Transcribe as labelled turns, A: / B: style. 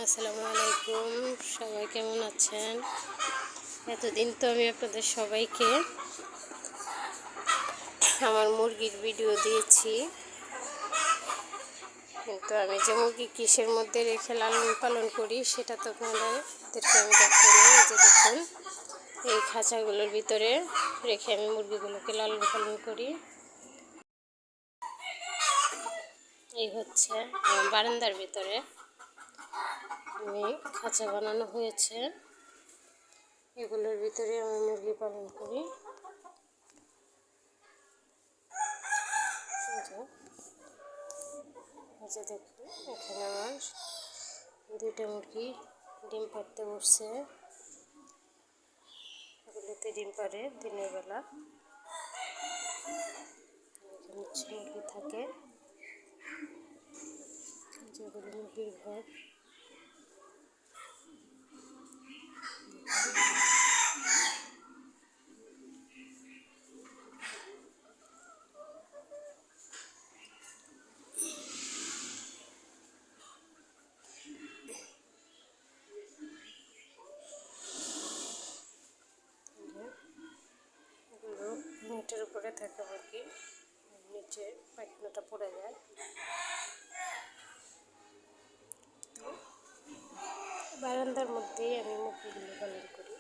A: আসসালামু আলাইকুম। সবাই কেমন আছেন? এতদিন তো আমি আপনাদের সবাইকে আমার মুরগির ভিডিও দিয়েছি, কিন্তু আমি যে মুরগি কিসের মধ্যে রেখে লালন পালন করি সেটা তো আপনাদেরকে আমি দেখাইনি। এই যে দেখুন, এই খাঁচাগুলোর ভিতরে রেখে আমি মুরগিগুলোকে লালন পালন করি। এই হচ্ছে আমার বারান্দার ভিতরে আমি খাঁচা বানানো হয়েছে, এগুলোর ভিতরে আমি মুরগি পালন করি। যে দেখুন, এখানে আমার দুইটা মুরগি ডিম পাড়তে বসছে। এগুলোতে ডিম পাড়ে দিনের বেলা। এখানে মুরগি থাকে, যেগুলো মুরগির ঘর। এগুলো নেটের উপরে থাকে মুরগি, নিচে পায়খানাটা পড়ে যায়। বারান্দার মধ্যেই আমি মুরগিগুলো পালন করি।